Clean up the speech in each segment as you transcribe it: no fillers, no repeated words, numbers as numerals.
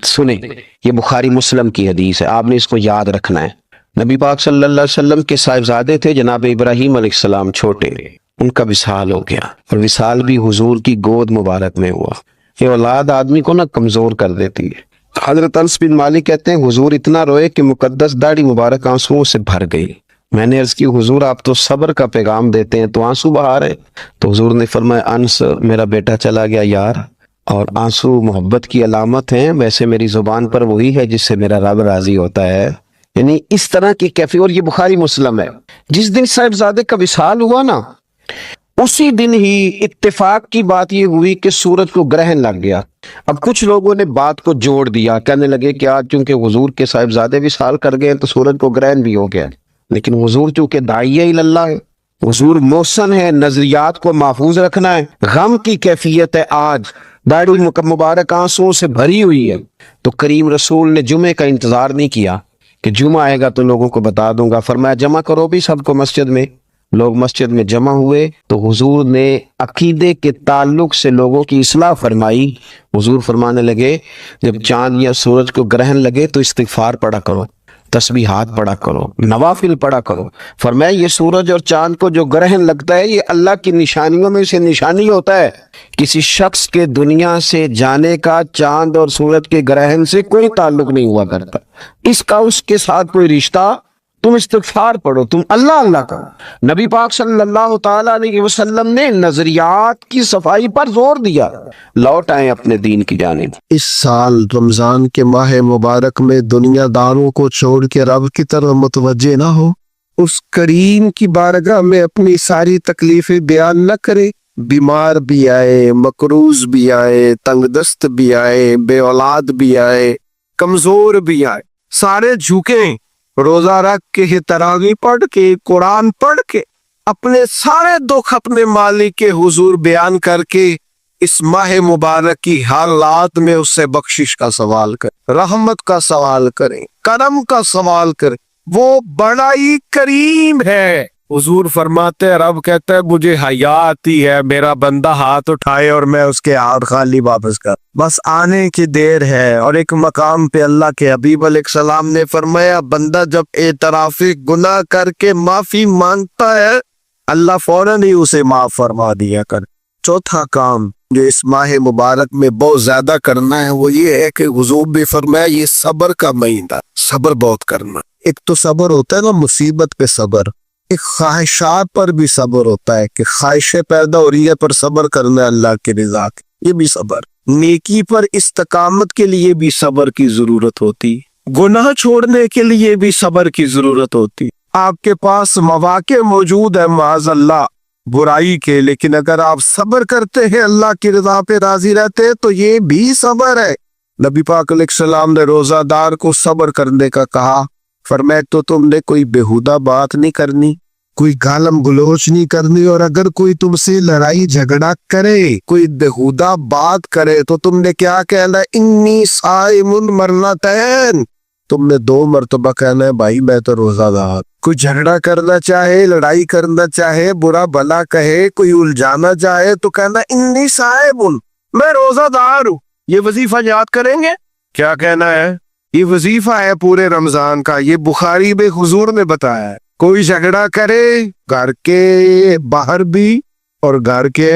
سنیں، یہ بخاری مسلم کی حدیث ہے، آپ نے اس کو یاد رکھنا ہے۔ نبی پاک صلی اللہ علیہ وسلم کے صاحبزادے تھے جناب ابراہیم علیہ السلام چھوٹے، ان کا وصال ہو گیا، اور وصال بھی حضور کی گود مبارک میں ہوا۔ یہ اولاد آدمی کو نا کمزور کر دیتی ہے۔ حضرت انس بن مالک کہتے ہیں حضور اتنا روئے کہ مقدس داڑھی مبارک آنسوؤں سے بھر گئی۔ میں نے عرض کی حضور آپ تو صبر کا پیغام دیتے ہیں تو آنسو بہا رہے؟ تو حضور نے فرمایا انس میرا بیٹا چلا گیا یار، اور آنسو محبت کی علامت ہیں، ویسے میری زبان پر وہی ہے جس سے میرا رب راضی ہوتا ہے۔ یعنی اس طرح کی کیفیت، اور یہ بخاری مسلم ہے۔ جس دن صاحبزادے کا وصال ہوا نا، اسی دن ہی اتفاق کی بات یہ ہوئی کہ سورج کو گرہن لگ گیا۔ اب کچھ لوگوں نے بات کو جوڑ دیا، کہنے لگے کہ آج چونکہ حضور کے صاحبزادے وصال کر گئے تو سورج کو گرہن بھی ہو گیا، لیکن حضور چونکہ داعیہ اللہ ہے، حضور محسن ہے، نظریات کو محفوظ رکھنا ہے، غم کی کیفیت ہے، آج داڑھی مبارک آنسوؤں سے بھری ہوئی ہے، تو کریم رسول نے جمعے کا انتظار نہیں کیا کہ جمعہ آئے گا تو لوگوں کو بتا دوں گا، فرمایا جمع کرو بھی سب کو مسجد میں۔ لوگ مسجد میں جمع ہوئے تو حضور نے عقیدے کے تعلق سے لوگوں کی اصلاح فرمائی۔ حضور فرمانے لگے جب چاند یا سورج کو گرہن لگے تو استغفار پڑھا کرو، تسبیحات پڑھا کرو، نوافل پڑھا کرو۔ فرمایا یہ سورج اور چاند کو جو گرہن لگتا ہے یہ اللہ کی نشانیوں میں سے نشانی ہوتا ہے۔ کسی شخص کے دنیا سے جانے کا چاند اور سورج کے گرہن سے کوئی تعلق نہیں ہوا کرتا، اس کا اس کے ساتھ کوئی رشتہ۔ تم استغفار پڑھو، تم اللہ اللہ کرو۔ نبی پاک صلی اللہ تعالیٰ علیہ وسلم نے نظریات کی صفائی پر زور دیا۔ لوٹ آئیں اپنے دین کی جانب۔ اس سال رمضان کے ماہ مبارک میں دنیا داروں کو چھوڑ کے رب کی طرف متوجہ نہ ہو، اس کریم کی بارگاہ میں اپنی ساری تکلیفیں بیان نہ کرے، بیمار بھی آئے، مقروض بھی آئے، تنگ دست بھی آئے، بے اولاد بھی آئے، کمزور بھی آئے، سارے جھکیں، روزہ رکھ کے، تراویح پڑھ کے، قرآن پڑھ کے، اپنے سارے دکھ اپنے مالک کے حضور بیان کر کے اس ماہ مبارک کی حالات میں اس سے بخشش کا سوال کریں، رحمت کا سوال کریں، کرم کا سوال کریں۔ وہ بڑا ہی کریم ہے۔ حضور فرماتے ہیں، رب کہتا ہے مجھے حیا آتی ہے میرا بندہ ہاتھ اٹھائے اور میں اس کے ہاتھ خالی واپس کر، بس آنے کی دیر ہے۔ اور ایک مقام پہ اللہ کے حبیب علیہ السلام نے فرمایا بندہ جب اعتراف گناہ کر کے معافی مانگتا ہے اللہ فوراً ہی اسے معاف فرما دیا کر۔ چوتھا کام جو اس ماہ مبارک میں بہت زیادہ کرنا ہے وہ یہ ہے کہ حضور بھی فرمایا یہ صبر کا مہینہ، صبر بہت کرنا۔ ایک تو صبر ہوتا ہے نا مصیبت پہ صبر، ایک خواہشات پر بھی صبر ہوتا ہے کہ خواہشیں پیدا ہو رہی ہے پر صبر کرنا ہے اللہ کی رضا کی، یہ بھی صبر۔ نیکی پر استقامت کے لیے بھی صبر کی ضرورت ہوتی، گناہ چھوڑنے کے لیے بھی صبر کی ضرورت ہوتی۔ آپ کے پاس مواقع موجود ہے معاذ اللہ برائی کے، لیکن اگر آپ صبر کرتے ہیں اللہ کی رضا پہ راضی رہتے ہیں تو یہ بھی صبر ہے۔ نبی پاک علیہ السلام نے روزہ دار کو صبر کرنے کا کہا، فرمایا تو تم نے کوئی بےہودہ بات نہیں کرنی، کوئی گالم گلوچ نہیں کرنی، اور اگر کوئی تم سے لڑائی جھگڑا کرے، کوئی بےہودہ بات کرے تو تم نے کیا کہنا ہے؟ انی صائم مرتين، تم نے 2 مرتبہ کہنا ہے بھائی میں تو روزہ دار۔ کوئی جھگڑا کرنا چاہے، لڑائی کرنا چاہے، برا بھلا کہے، کوئی الجھانا چاہے تو کہنا انی صائم، میں روزہ دار ہوں۔ یہ وظیفہ یاد کریں گے؟ کیا کہنا ہے؟ یہ وظیفہ ہے پورے رمضان کا، یہ بخاری میں حضور نے بتایا ہے۔ کوئی جھگڑا کرے گھر کے باہر بھی اور گھر کے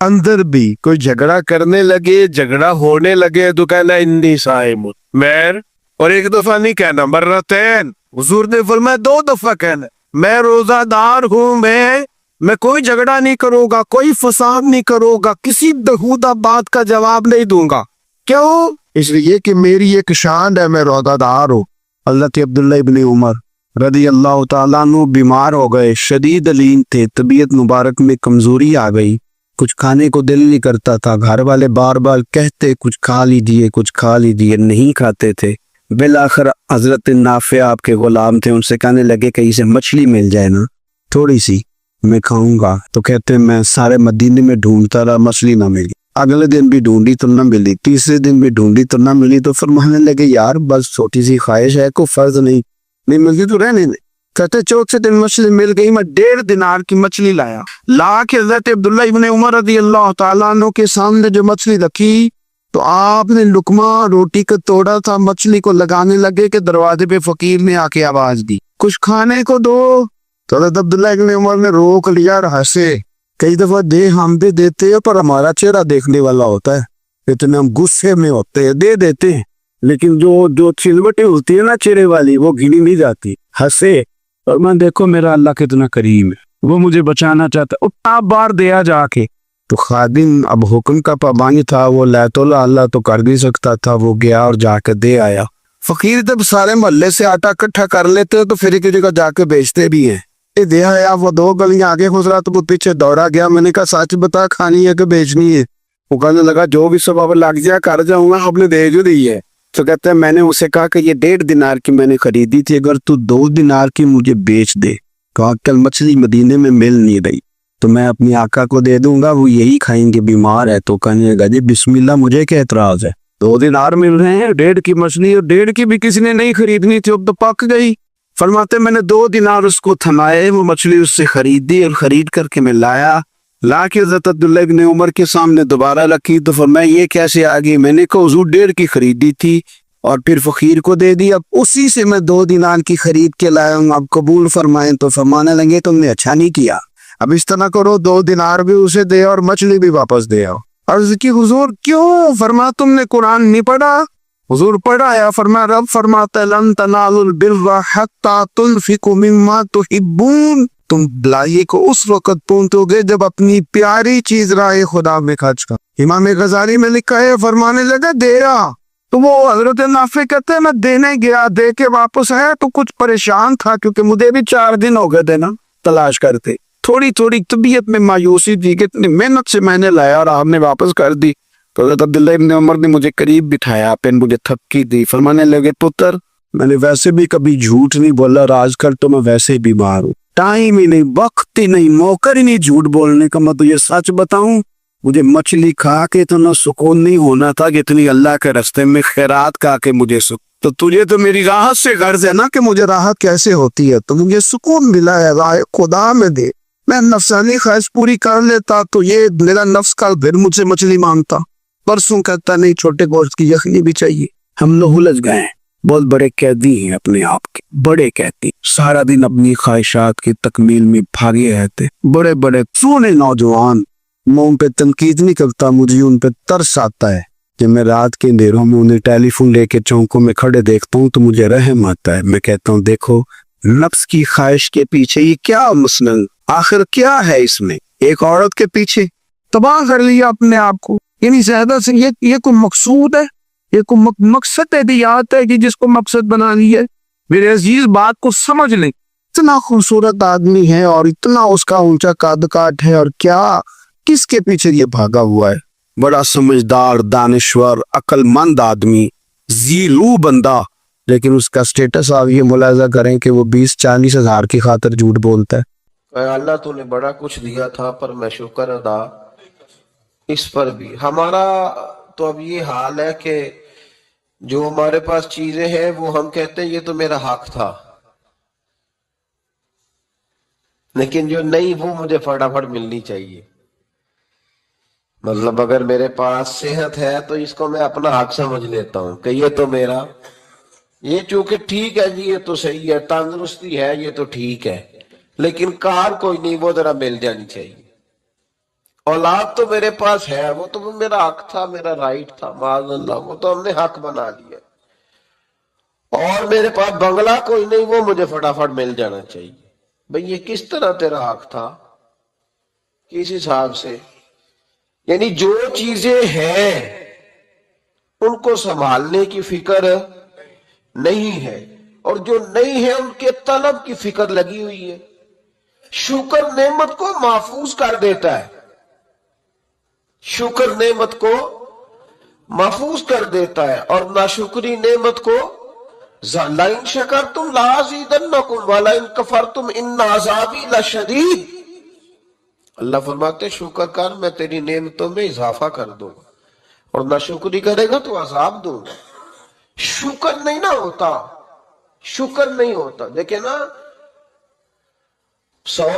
اندر بھی، کوئی جھگڑا کرنے لگے، جھگڑا ہونے لگے تو کہنا انی صائم، میں، اور ایک دفعہ نہیں کہنا، مرتين، حضور نے فرمایا 2 دفعہ کہنا میں روزہ دار ہوں، میں کوئی جھگڑا نہیں کروں گا، کوئی فساد نہیں کروں گا، کسی بےہودہ بات کا جواب نہیں دوں گا۔ کیوں؟ اس لیے کہ میری ایک شان ہے، میں روزہ دار ہوں۔ حضرت عبداللہ ابن عمر رضی اللہ تعالیٰ عنہ بیمار ہو گئے، شدید علیم تھے، طبیعت مبارک میں کمزوری آ گئی، کچھ کھانے کو دل نہیں کرتا تھا، گھر والے بار بار کہتے کچھ کھا لیجئے، کچھ کھا لیجئے، نہیں کھاتے تھے۔ بالآخر حضرت نافع آپ کے غلام تھے، ان سے کہنے لگے کہیں سے مچھلی مل جائے نا تھوڑی سی، میں کھاؤں گا۔ تو کہتے میں سارے مدینے میں ڈھونڈتا رہا، مچھلی نہ ملی، اگلے دن بھی ڈھونڈی تو نہ ملی، تیسرے دن بھی ڈھونڈی تو نہ ملی، تو فرمانے لگے یار بس چھوٹی سی خواہش ہے، کوئی فرض نہیں ملتی تو رہنے دے۔ کہتے چوتھے دن مچھلی مل گئی، میں 1.5 دینار کی مچھلی لا کے حضرت عبداللہ ابن عمر رضی اللہ تعالیٰ عنہ کے سامنے جو مچھلی رکھی تو آپ نے لقمہ روٹی کا توڑا تھا، مچھلی کو لگانے لگے کہ دروازے پہ فقیر نے آ کے آواز دی کچھ کھانے کو دو. تو حضرت عبداللہ ابن عمر نے روک لیا اور ہنسے. کئی دفعہ دے ہم بھی دیتے ہیں پر ہمارا چہرہ دیکھنے والا ہوتا ہے، اتنے ہم غصے میں ہوتے ہیں دے دیتے ہیں، لیکن جو چلوٹیں ہوتی ہے نا چہرے والی وہ گنی نہیں جاتی. ہنسے اور میں دیکھو میرا اللہ کتنا کریم ہے، وہ مجھے بچانا چاہتا ہے، اتنا بار دیا جا کے. تو خادم اب حکم کا پابند تھا، وہ لیت اللہ تو کر نہیں سکتا تھا، وہ گیا اور جا کے دے آیا. فقیر جب سارے محلے سے آٹا اکٹھا کر لیتے تو پھر ایک جگہ جا کے بیچتے بھی ہیں. یہ دے آیا، وہ 2 گلیاں آگے گزرا تو وہ پیچھے دوڑا گیا. میں نے کہا سچ بتا کھانی ہے کہ بیچنی ہے؟ وہ کہنے لگا جو بھی سبب لگ جائے کر جاؤں گا، آپ نے دے جو دی ہے. تو کہتے ہیں میں نے اسے کہا کہ یہ 1.5 دینار کی میں نے خریدی تھی، اگر تو 2 دینار کی مجھے بیچ دے. کہا کل مچھلی مدینے میں مل نہیں رہی تو میں اپنی آقا کو دے دوں گا، وہ یہی کھائیں گے، بیمار ہے. تو کہنے لگا جی بسم اللہ، مجھے کیا اعتراض ہے، 2 دینار مل رہے ہیں، 1.5 کی مچھلی، اور 1.5 کی بھی کسی نے نہیں خریدنی تھی، اب تو پک گئی. فرماتے میں نے 2 دینار اس کو تھمائے، وہ مچھلی اس سے خریدی اور خرید کر کے میں لا کے حضرت عبداللہ ابن عمر کے سامنے دوبارہ رکھی. تو فرمایا یہ کیسے آ گئی؟ میں نے کہا حضور 1.5 کی خریدی تھی اور پھر فقیر کو دے دی، اب اسی سے میں 2 دینار کی خرید کے لایا ہوں، اب قبول فرمائیں. تو فرمانے لگے تم نے اچھا نہیں کیا، اب اس طرح کرو 2 دینار بھی اسے دے اور مچھلی بھی واپس دے آؤ. عرض کی حضور کیوں؟ فرما تم نے قرآن نہیں پڑھا؟ حضور پڑھایا. فرما رب فرماتا ہے لن تنالوا البر حتی تنفقوا مما تحبون، تم بھلائی کو اس وقت پہنچو گے جب اپنی پیاری چیز راہ خدا میں خرچ کر. امام غزالی میں لکھا ہے، فرمانے لگا دیا تو وہ حضرت نافع کہتے ہیں میں دینے گیا، دے کے واپس آیا تو کچھ پریشان تھا کیونکہ مجھے بھی 4 دن ہو گئے تھے نا تلاش کرتے، تھوڑی طبیعت میں مایوسی تھی کہ اتنی محنت سے میں نے لایا اور آپ نے واپس کر دی. تو حضرت عبداللہ ابن عمر نے مجھے قریب بٹھایا، پھر مجھے تھپکی دی. فرمانے لگے پتر میں نے ویسے بھی کبھی جھوٹ نہیں بولا، راز کر تو میں ویسے ہی بیمار ہوں، ٹائم ہی نہیں، وقت ہی نہیں، موقع ہی نہیں جھوٹ بولنے کا. میں تجھے سچ بتاؤں، مجھے مچھلی کھا کے اتنا سکون نہیں ہونا تھا کہ اتنی اللہ کے راستے میں خیرات کھا کے مجھے سکون. تو تجھے تو میری راحت سے غرض ہے نا کہ مجھے راحت کیسے ہوتی ہے، تو مجھے سکون ملا ہے راہ خدا میں دے. میں نفسانی خواہش پوری کر لیتا تو یہ میرا نفس کا پھر مجھ سے مچھلی مانگتا. پرسوں کہتا نہیں چھوٹے گوشت کی یخنی بھی چاہیے. ہم لوگ الجھ گئے ہیں، بہت بڑے قیدی ہیں اپنے آپ کے، بڑے قیدی، سارا دن اپنی خواہشات کی تکمیل میں بھاگے رہتے. بڑے بڑے سونے نوجوان، میں ان پہ تنقید نہیں کرتا، مجھے ان پہ ترس آتا ہے. جب میں رات کے اندھیروں میں انہیں ٹیلی فون لے کے چوکوں میں کھڑے دیکھتا ہوں تو مجھے رحم آتا ہے. میں کہتا ہوں دیکھو نفس کی خواہش کے پیچھے یہ کیا مسنن، آخر کیا ہے اس میں؟ ایک عورت کے پیچھے تباہ کر لیا اپنے آپ کو. یعنی زیادہ سے یہ کوئی مقصود ہے، یہ کوئی مقصد ہدیات ہے کہ جس کو مقصد بنا لی ہے؟ میرے عزیز بات کو سمجھ لیں، اتنا خوبصورت آدمی ہے اور اتنا اس کا اونچا قد کاٹ ہے، اور کیا کس کے پیچھے یہ بھاگا ہوا ہے؟ بڑا سمجھدار، دانشور، عقل مند آدمی، زیرو بندہ، لیکن اس کا سٹیٹس آپ یہ ملاحظہ کریں کہ وہ 20-40 ہزار کی خاطر جھوٹ بولتا ہے. اے اللہ تو نے بڑا کچھ دیا تھا پر میں شکر ادا اس پر بھی. ہمارا تو اب یہ حال ہے کہ جو ہمارے پاس چیزیں ہیں وہ ہم کہتے ہیں یہ تو میرا حق تھا، لیکن جو نہیں وہ مجھے فٹافٹ ملنی چاہیے. مطلب اگر میرے پاس صحت ہے تو اس کو میں اپنا حق سمجھ لیتا ہوں کہ یہ تو میرا، یہ چونکہ ٹھیک ہے جی یہ تو صحیح ہے، تندرستی ہے یہ تو ٹھیک ہے، لیکن کار کوئی نہیں، وہ ذرا مل جانی چاہیے. اولاد تو میرے پاس ہے، وہ تو میرا حق تھا، میرا رائٹ تھا، معاذ اللہ وہ تو ہم نے حق بنا لیا. اور میرے پاس بنگلہ کوئی نہیں، وہ مجھے فٹافٹ مل جانا چاہیے. بھئی یہ کس طرح تیرا حق تھا، کس حساب سے؟ یعنی جو چیزیں ہیں ان کو سنبھالنے کی فکر نہیں ہے، اور جو نہیں ہے ان کے طلب کی فکر لگی ہوئی ہے. شکر نعمت کو محفوظ کر دیتا ہے، شکر نعمت کو محفوظ کر دیتا ہے، اور ناشکری نعمت کو لَإِن شَكَرْتُمْ لَأَزِيدَنَّكُمْ وَلَئِن كَفَرْتُمْ إِنَّ عَذَابِي لَشَدِيدٌ. اللہ فرماتے شکر کر میں تیری نعمتوں میں اضافہ کر دوں گا، اور ناشکری کرے گا تو عذاب دوں گا. شکر نہیں نہ ہوتا، شکر نہیں ہوتا. دیکھیں نا 100